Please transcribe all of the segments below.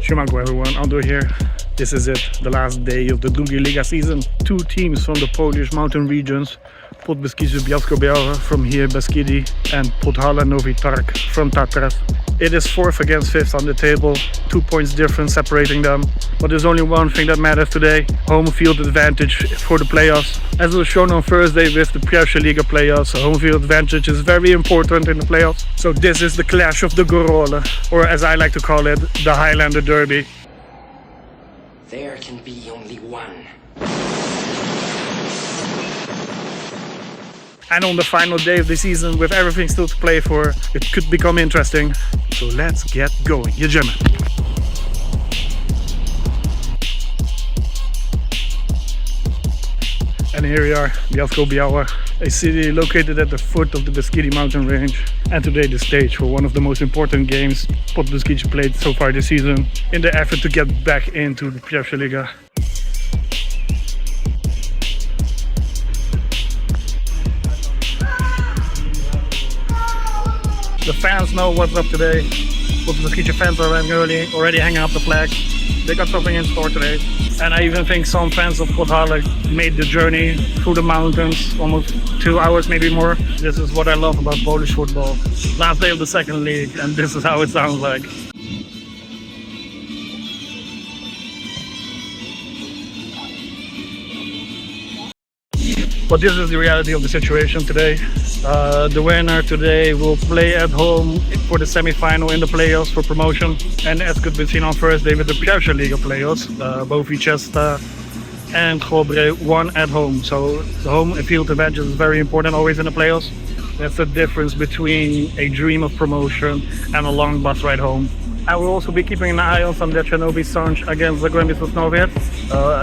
Siemanko everyone, Andor here. This is it, the last day of the Liga season. Two teams from the Polish mountain regions, Podbeskidzie Bielsko-Biała from here, Beskidy, and Podhale Nowy Targ from Tatras. It is 4th against 5th on the table, 2 points difference separating them. But there's only one thing that matters today, home field advantage for the playoffs. As was shown on Thursday with the Liga playoffs, home field advantage is very important in the playoffs. So this is the clash of the Gorole, or as I like to call it, the Highlander Derby. There can be only one. And on the final day of the season, with everything still to play for, it could become interesting. So let's get going. Jedziemy. And here we are, Bielsko-Biała, a city located at the foot of the Beskidy mountain range. And today the stage for one of the most important games Podbeskidzie played so far this season in the effort to get back into the Liga. The fans know what's up today. Podbeskidzie fans are already hanging up the flag. They got something in store today. And I even think some fans of Podhale made the journey through the mountains, almost 2 hours, maybe more. This is what I love about Polish football. Last day of the second league, and this is how it sounds like. But this is the reality of the situation today. The winner today will play at home for the semi-final in the playoffs for promotion. And as could be seen on Thursday with the Liga playoffs, both Vichesta and Chobre won at home. So the home field advantage is very important always in the playoffs. That's the difference between a dream of promotion and a long bus ride home. I will also be keeping an eye on Sandecja Sącz against Zagłębie Sosnowiec.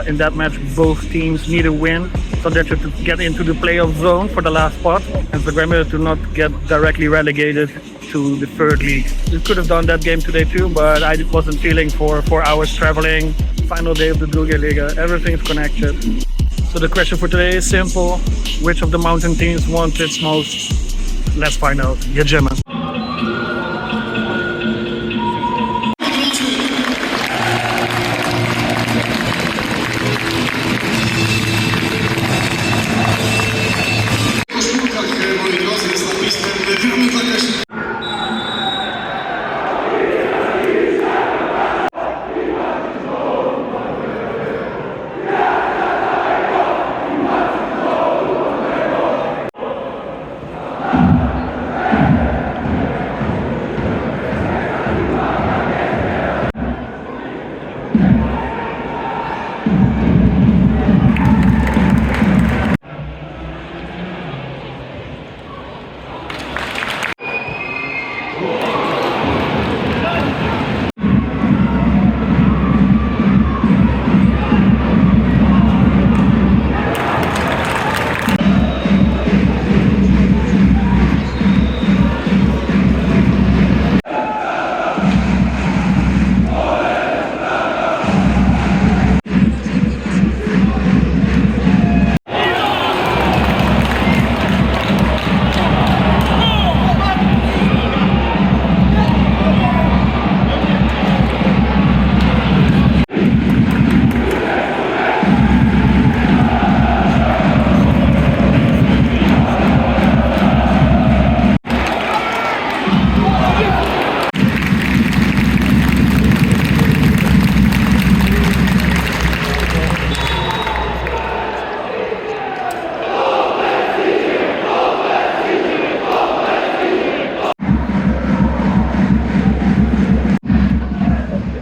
In that match, both teams need a win. Sandecja to get into the playoff zone for the last spot, and Zagłębie to not get directly relegated to the third league. We could have done that game today too, but I wasn't feeling for 4 hours traveling. Final day of the Liga, everything is connected. So the question for today is simple: which of the mountain teams wants it most? Let's find out. Jedziemy.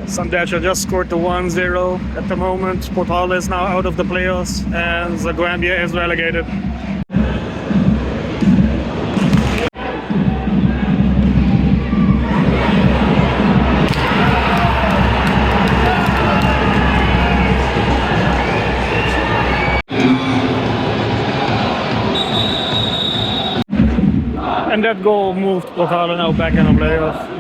Sandecja just scored the 1-0 at the moment. Podhale is now out of the playoffs and Zagłębie is relegated. And that goal moved Podhale now back in the playoffs.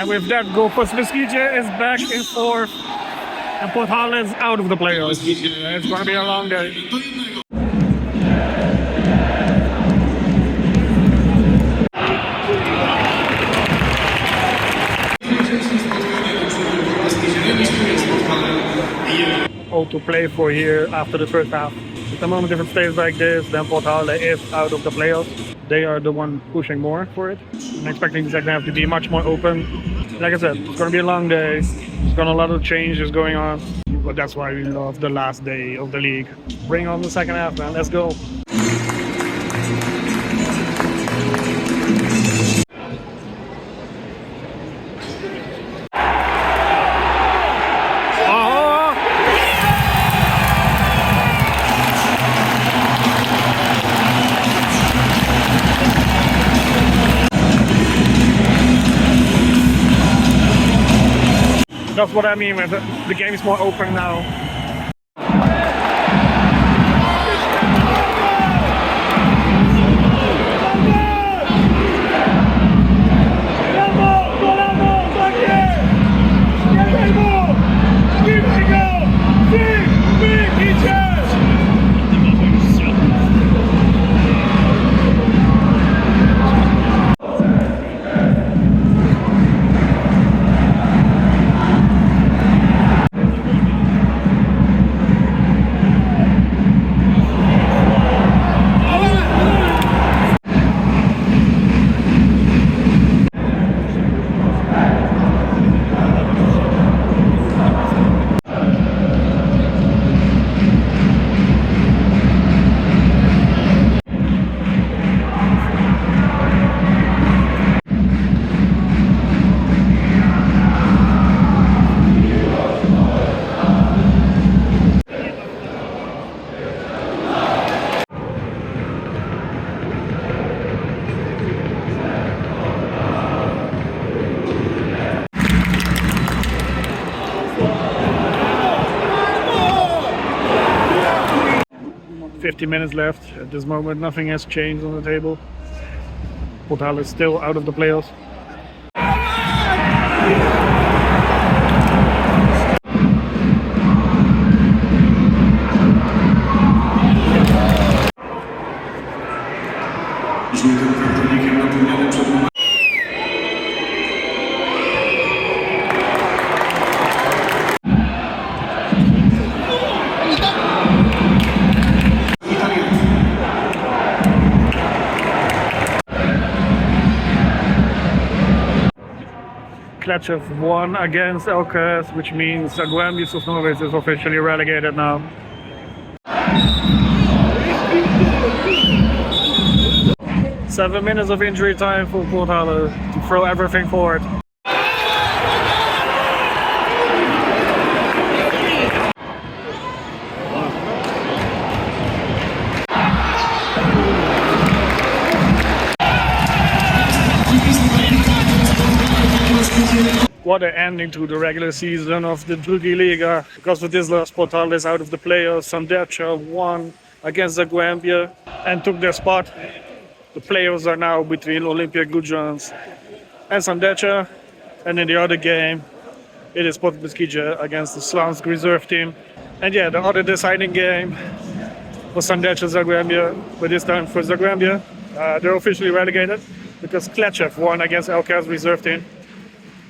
And with that goal, Podbeskidzie is back in fourth. And Podhale is out of the playoffs. It's going to be a long day. All to play for here after the first half. At the moment, if it stays like this, then Podhale is out of the playoffs. They are the one pushing more for it. I'm expecting the second half to be much more open. Like I said, it's going to be a long day. There's got a lot of changes going on. But that's why we love the last day of the league. Bring on the second half, man. Let's go. That's what I mean with it. The game's more open now. Minutes left. At this moment, nothing has changed on the table. Podhale is still out of the playoffs. Kleczew won against LKS, which means Zagłębie Sosnowiec is officially relegated now. Seven minutes of injury time for Podhale to throw everything forward. What an ending to the regular season of the Liga. Because with this loss, Podhale is out of the playoffs. Sandecja won against Zagłębie and took their spot. The playoffs are now between Olympia Gudjans and Sandecja. And in the other game, it is Podbeskidzie against the Slansk reserve team. And yeah, the other deciding game was Sandecja Zagłębie, but this time for Zagłębie. They're officially relegated because Kleczew won against LKS reserve team.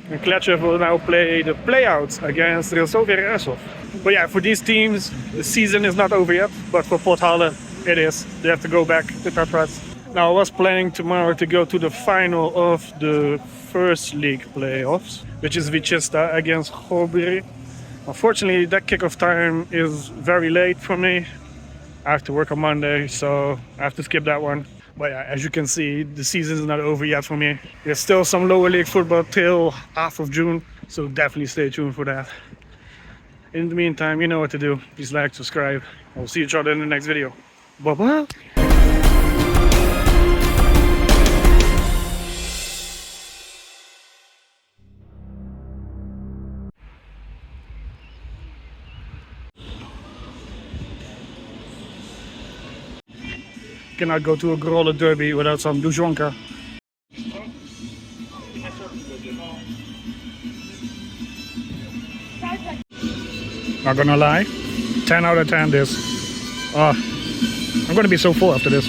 And Kleczew will now play the playouts against Rzeszów. But yeah, for these teams, the season is not over yet. But for Podhale, it is. They have to go back to Tatras. Now, I was planning tomorrow to go to the final of the first league playoffs, which is Wichista against Hobry. Unfortunately, that kickoff time is very late for me. I have to work on Monday, so I have to skip that one. But yeah, as you can see, the season is not over yet for me. There's still some lower league football till half of June, so definitely stay tuned for that. In the meantime, you know what to do. Please like, subscribe. We'll see each other in the next video. Bye-bye. Cannot go to a Highlander Derby without some Duszonka. Not gonna lie. 10 out of 10 this. Oh, I'm gonna be so full after this.